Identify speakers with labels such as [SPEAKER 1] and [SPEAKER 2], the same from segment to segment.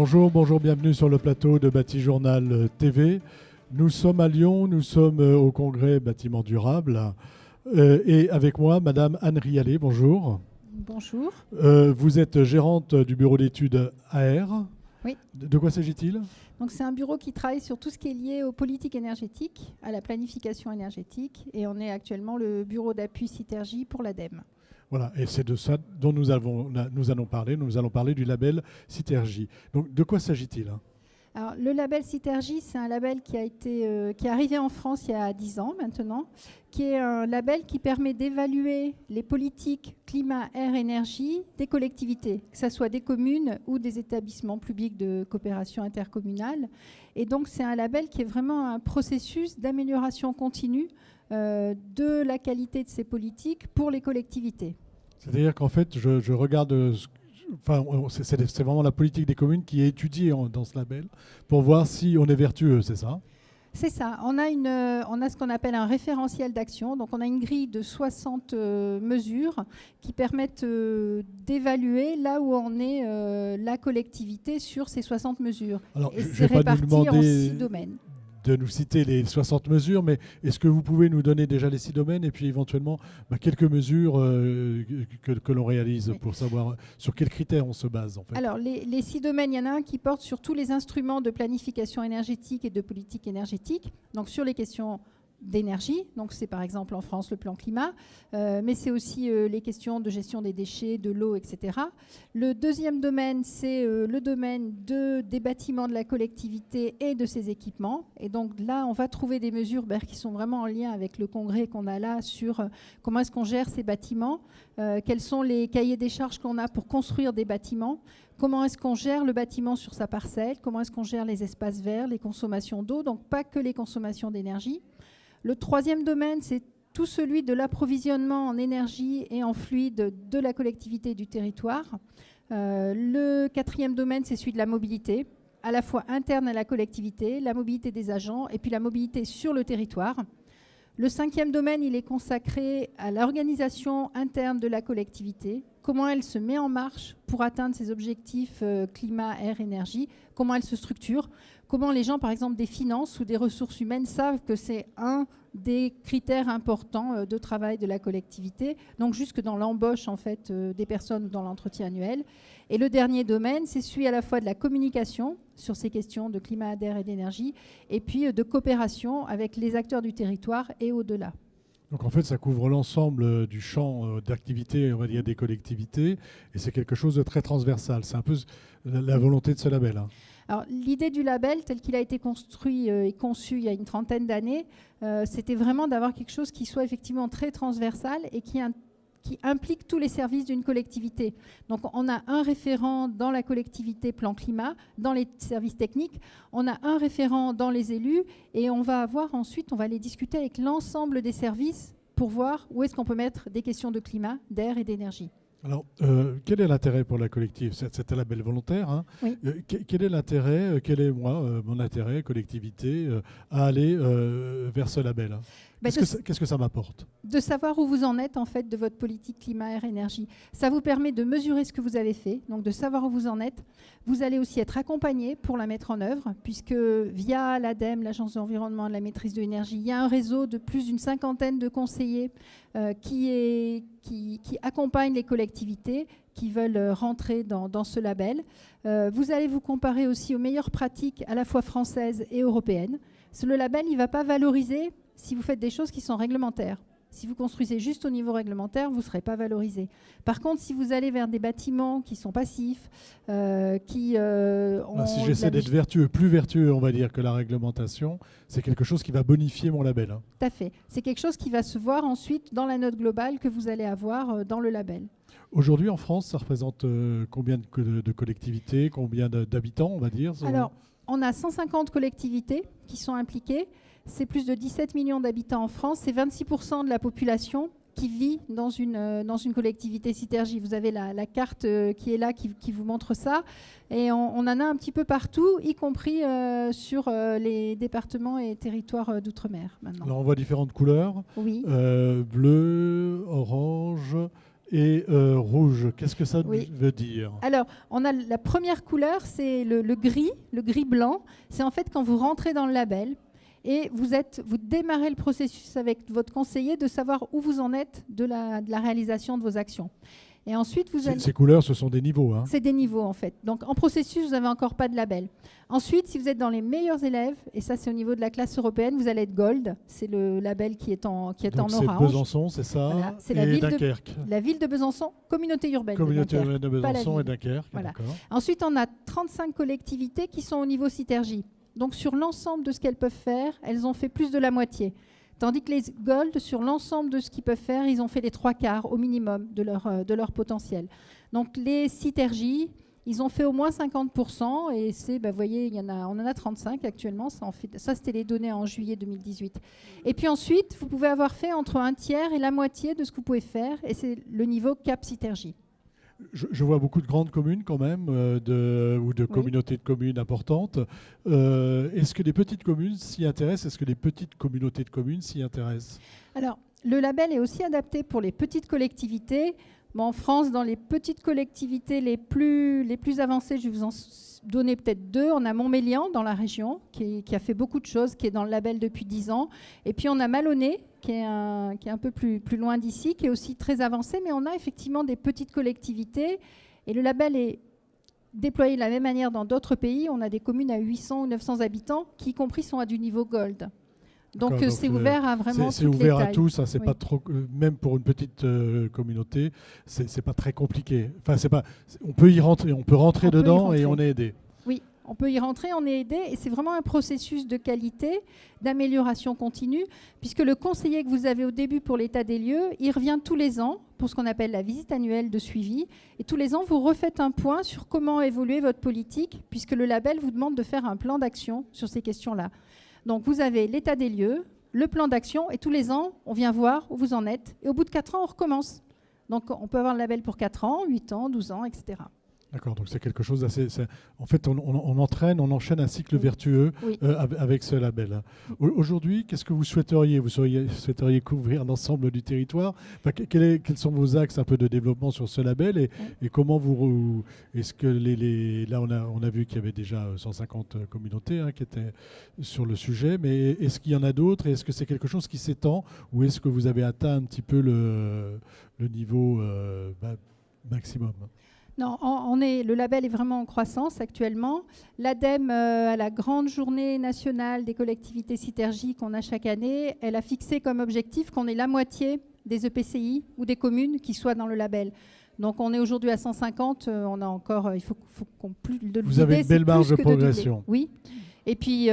[SPEAKER 1] Bonjour, bonjour, bienvenue sur le plateau de Bâti Journal TV. Nous sommes à Lyon, nous sommes au congrès Bâtiment Durable et avec moi, Madame Anne Rialet, bonjour.
[SPEAKER 2] Bonjour.
[SPEAKER 1] Vous êtes gérante du bureau d'études AR.
[SPEAKER 2] Oui.
[SPEAKER 1] De quoi s'agit-il ?
[SPEAKER 2] Donc c'est un bureau qui travaille sur tout ce qui est lié aux politiques énergétiques, à la planification énergétique, et on est actuellement le bureau d'appui Citergy pour l'ADEME.
[SPEAKER 1] Voilà, et c'est de ça dont nous allons parler. Nous allons parler du label Citergy. Donc, de quoi s'agit-il ?
[SPEAKER 2] Alors, le label Citergy, c'est un label qui est arrivé en France il y a 10 ans maintenant, qui est un label qui permet d'évaluer les politiques climat, air, énergie des collectivités, que ce soit des communes ou des établissements publics de coopération intercommunale. Et donc, c'est un label qui est vraiment un processus d'amélioration continue de la qualité de ces politiques pour les collectivités.
[SPEAKER 1] C'est-à-dire qu'en fait, je regarde... Enfin, c'est vraiment la politique des communes qui est étudiée dans ce label pour voir si on est vertueux, c'est ça ?
[SPEAKER 2] C'est ça. On a ce qu'on appelle un référentiel d'action. Donc, on a une grille de 60 mesures qui permettent d'évaluer là où en est la collectivité sur ces 60 mesures.
[SPEAKER 1] Alors,
[SPEAKER 2] et
[SPEAKER 1] je
[SPEAKER 2] c'est
[SPEAKER 1] vais pas nous
[SPEAKER 2] réparti en
[SPEAKER 1] demander
[SPEAKER 2] 6 domaines.
[SPEAKER 1] De nous citer les 60 mesures, mais est-ce que vous pouvez nous donner déjà les 6 domaines et puis éventuellement quelques mesures que l'on réalise pour savoir sur quels critères on se base en fait.
[SPEAKER 2] Alors, les 6 domaines, il y en a un qui porte sur tous les instruments de planification énergétique et de politique énergétique, donc sur les questions d'énergie, donc c'est par exemple en France le plan climat, mais c'est aussi les questions de gestion des déchets, de l'eau, etc. Le deuxième domaine, c'est le domaine des bâtiments de la collectivité et de ses équipements. Et donc là, on va trouver des mesures qui sont vraiment en lien avec le congrès qu'on a là sur comment est-ce qu'on gère ces bâtiments, quels sont les cahiers des charges qu'on a pour construire des bâtiments, comment est-ce qu'on gère le bâtiment sur sa parcelle, comment est-ce qu'on gère les espaces verts, les consommations d'eau, donc pas que les consommations d'énergie. Le troisième domaine, c'est tout celui de l'approvisionnement en énergie et en fluide de la collectivité et du territoire. Le quatrième domaine, c'est celui de la mobilité, à la fois interne à la collectivité, la mobilité des agents et puis la mobilité sur le territoire. Le cinquième domaine, il est consacré à l'organisation interne de la collectivité, comment elle se met en marche pour atteindre ses objectifs climat, air, énergie, comment elle se structure, comment les gens, par exemple, des finances ou des ressources humaines savent que c'est un des critères importants de travail de la collectivité, donc jusque dans l'embauche en fait, des personnes ou dans l'entretien annuel. Et le dernier domaine, c'est celui à la fois de la communication sur ces questions de climat, d'air et d'énergie, et puis de coopération avec les acteurs du territoire et au-delà.
[SPEAKER 1] Donc en fait, ça couvre l'ensemble du champ d'activité, on va dire, des collectivités, et c'est quelque chose de très transversal. C'est un peu la volonté de ce label. Hein.
[SPEAKER 2] Alors, l'idée du label, tel qu'il a été construit et conçu il y a une trentaine d'années, c'était vraiment d'avoir quelque chose qui soit effectivement très transversal et qui implique tous les services d'une collectivité. Donc, on a un référent dans la collectivité plan climat, dans les services techniques, on a un référent dans les élus, et on va avoir ensuite, on va aller discuter avec l'ensemble des services pour voir où est-ce qu'on peut mettre des questions de climat, d'air et d'énergie.
[SPEAKER 1] Alors, quel est l'intérêt pour la collective ? C'est un label volontaire. Hein.
[SPEAKER 2] Oui.
[SPEAKER 1] Quel est l'intérêt, quel est mon intérêt, collectivité, à aller vers ce label hein. Qu'est-ce que ça m'apporte ?
[SPEAKER 2] De savoir où vous en êtes en fait de votre politique climat, air, énergie. Ça vous permet de mesurer ce que vous avez fait, donc de savoir où vous en êtes. Vous allez aussi être accompagné pour la mettre en œuvre, puisque via l'ADEME, l'Agence de l'environnement et de la maîtrise de l'énergie, il y a un réseau de plus d'une cinquantaine de conseillers qui accompagnent les collectivités qui veulent rentrer dans ce label. Vous allez vous comparer aussi aux meilleures pratiques à la fois françaises et européennes. Le label, il ne va pas valoriser si vous faites des choses qui sont réglementaires. Si vous construisez juste au niveau réglementaire, vous ne serez pas valorisé. Par contre, si vous allez vers des bâtiments qui sont passifs, si
[SPEAKER 1] j'essaie d'être vertueux, plus vertueux, on va dire, que la réglementation, c'est quelque chose qui va bonifier mon label. Hein.
[SPEAKER 2] Tout à fait. C'est quelque chose qui va se voir ensuite dans la note globale que vous allez avoir dans le label.
[SPEAKER 1] Aujourd'hui, en France, ça représente combien de collectivités, combien d'habitants, on va dire ?
[SPEAKER 2] Alors, on a 150 collectivités qui sont impliquées. C'est plus de 17 millions d'habitants en France. C'est 26% de la population qui vit dans une collectivité Citergy. Vous avez la carte qui est là, qui vous montre ça. Et on en a un petit peu partout, y compris sur les départements et territoires d'outre-mer maintenant.
[SPEAKER 1] Alors on voit différentes couleurs.
[SPEAKER 2] Oui.
[SPEAKER 1] Bleu, orange et rouge. Qu'est-ce que ça
[SPEAKER 2] Oui.
[SPEAKER 1] veut dire?
[SPEAKER 2] Alors, on a la première couleur, c'est le gris-blanc. C'est en fait quand vous rentrez dans le label et vous démarrez le processus avec votre conseiller de savoir où vous en êtes de la réalisation de vos actions. Et ensuite,
[SPEAKER 1] Ces couleurs, ce sont des niveaux. Hein.
[SPEAKER 2] C'est des niveaux, en fait. Donc, en processus, vous n'avez encore pas de label. Ensuite, si vous êtes dans les meilleurs élèves, et ça, c'est au niveau de la classe européenne, vous allez être Gold. C'est le label qui est en
[SPEAKER 1] Donc
[SPEAKER 2] orange.
[SPEAKER 1] c'est Besançon, c'est ça.
[SPEAKER 2] Voilà. C'est
[SPEAKER 1] et Dunkerque.
[SPEAKER 2] La ville de Besançon, communauté urbaine
[SPEAKER 1] Communauté
[SPEAKER 2] de
[SPEAKER 1] urbaine
[SPEAKER 2] Dunkerque.
[SPEAKER 1] de Besançon et Dunkerque.
[SPEAKER 2] Voilà. Ensuite, on a 35 collectivités qui sont au niveau Citergie. Donc, sur l'ensemble de ce qu'elles peuvent faire, elles ont fait plus de la moitié. Tandis que les Gold, sur l'ensemble de ce qu'ils peuvent faire, ils ont fait les 3/4 au minimum de leur potentiel. Donc les Citergie, ils ont fait au moins 50%, et vous voyez, on en a 35 actuellement. Ça, c'était les données en juillet 2018. Et puis ensuite, vous pouvez avoir fait entre un tiers et la moitié de ce que vous pouvez faire, et c'est le niveau Cap Citergie.
[SPEAKER 1] Je vois beaucoup de grandes communes quand même, ou de communautés de communes importantes. Est-ce que les petites communes s'y intéressent? Est-ce que les petites communautés de communes s'y intéressent?
[SPEAKER 2] Alors, le label est aussi adapté pour les petites collectivités. Bon, en France, dans les petites collectivités les plus avancées, je vais vous en donner peut-être 2. On a Montmélian dans la région, qui a fait beaucoup de choses, qui est dans le label depuis 10 ans. Et puis on a Malonnet, qui est un peu plus loin d'ici, qui est aussi très avancé. Mais on a effectivement des petites collectivités. Et le label est déployé de la même manière dans d'autres pays. On a des communes à 800 ou 900 habitants, qui y compris sont à du niveau Gold. Donc c'est ouvert à vraiment
[SPEAKER 1] c'est
[SPEAKER 2] toutes
[SPEAKER 1] ouvert
[SPEAKER 2] les
[SPEAKER 1] à
[SPEAKER 2] tailles.
[SPEAKER 1] tous, ça c'est
[SPEAKER 2] Oui.
[SPEAKER 1] pas trop, même pour une petite communauté, c'est pas très compliqué. Enfin c'est pas, on peut y rentrer, on peut rentrer dedans et on est aidé.
[SPEAKER 2] Oui, on peut y rentrer, on est aidé, et c'est vraiment un processus de qualité, d'amélioration continue, puisque le conseiller que vous avez au début pour l'état des lieux, il revient tous les ans pour ce qu'on appelle la visite annuelle de suivi, et tous les ans vous refaites un point sur comment évoluer votre politique, puisque le label vous demande de faire un plan d'action sur ces questions-là. Donc vous avez l'état des lieux, le plan d'action, et tous les ans, on vient voir où vous en êtes. Et au bout de 4 ans, on recommence. Donc on peut avoir le label pour 4 ans, 8 ans, 12 ans, etc.
[SPEAKER 1] D'accord, donc c'est quelque chose d'assez... En fait, on enchaîne un cycle vertueux avec ce label. Aujourd'hui, qu'est-ce que vous souhaiteriez? Vous souhaiteriez couvrir l'ensemble du territoire? Enfin, quels sont vos axes un peu de développement sur ce label et comment vous... Est-ce que là, on a vu qu'il y avait déjà 150 communautés qui étaient sur le sujet, mais est-ce qu'il y en a d'autres? Et est-ce que c'est quelque chose qui s'étend? Ou est-ce que vous avez atteint un petit peu le niveau maximum?
[SPEAKER 2] Non, le label est vraiment en croissance actuellement. L'ADEME, à la grande journée nationale des collectivités Citergie qu'on a chaque année, elle a fixé comme objectif qu'on ait la moitié des EPCI ou des communes qui soient dans le label. Donc on est aujourd'hui à 150, on a encore, il faut qu'on plus de
[SPEAKER 1] Vous avez une belle marge de progression.
[SPEAKER 2] Oui. Et puis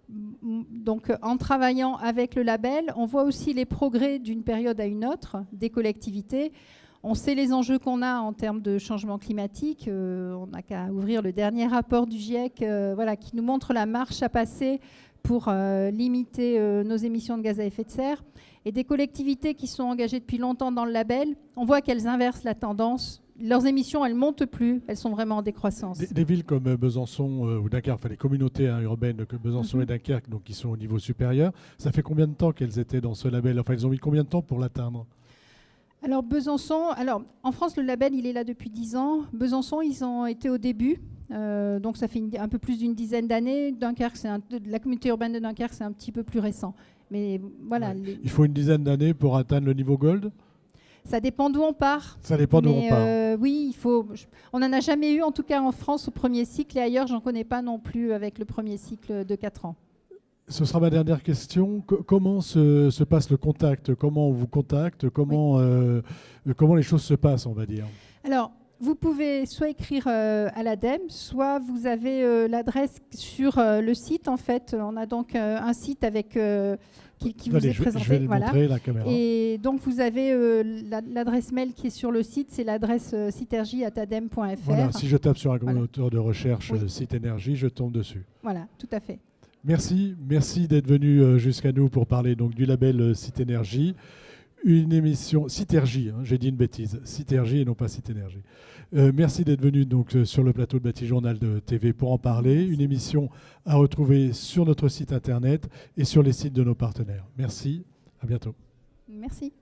[SPEAKER 2] donc en travaillant avec le label, on voit aussi les progrès d'une période à une autre des collectivités. On sait les enjeux qu'on a en termes de changement climatique. On n'a qu'à ouvrir le dernier rapport du GIEC qui nous montre la marche à passer pour limiter nos émissions de gaz à effet de serre. Et des collectivités qui sont engagées depuis longtemps dans le label, on voit qu'elles inversent la tendance. Leurs émissions, elles ne montent plus, elles sont vraiment en décroissance.
[SPEAKER 1] Des villes comme Besançon ou Dunkerque, enfin les communautés urbaines que Besançon et Dunkerque, donc qui sont au niveau supérieur, ça fait combien de temps qu'elles étaient dans ce label? Enfin, ils ont mis combien de temps pour l'atteindre?
[SPEAKER 2] Alors Besançon, en France le label il est là depuis 10 ans. Besançon ils ont été au début, donc ça fait un peu plus d'une dizaine d'années. Dunkerque, la communauté urbaine de Dunkerque c'est un petit peu plus récent. Mais voilà.
[SPEAKER 1] Ouais. Il faut une dizaine d'années pour atteindre le niveau Gold?
[SPEAKER 2] Ça dépend d'où on part.
[SPEAKER 1] Ça dépend d'où on part.
[SPEAKER 2] Oui, on n'en a jamais eu en tout cas en France au premier cycle et ailleurs j'en connais pas non plus avec le premier cycle de 4 ans.
[SPEAKER 1] Ce sera ma dernière question. Comment se passe le contact? Comment on vous contacte? Comment les choses se passent, on va dire?
[SPEAKER 2] Alors, vous pouvez soit écrire à l'ADEME, soit vous avez l'adresse sur le site. En fait, on a donc un site avec qui vous est présenté.
[SPEAKER 1] Je vais le montrer, la caméra.
[SPEAKER 2] Et donc, vous avez l'adresse mail qui est sur le site. C'est l'adresse citergie@adem.fr.
[SPEAKER 1] Voilà, si je tape sur un moteur de recherche Site Énergie, je tombe dessus.
[SPEAKER 2] Voilà, tout à fait.
[SPEAKER 1] Merci d'être venu jusqu'à nous pour parler donc du label Site Énergie. Une émission Citergie, j'ai dit une bêtise, Citergie et non pas Site Énergie. Merci d'être venu donc sur le plateau de Bâti Journal de TV pour en parler. Une émission à retrouver sur notre site internet et sur les sites de nos partenaires. Merci, à bientôt.
[SPEAKER 2] Merci.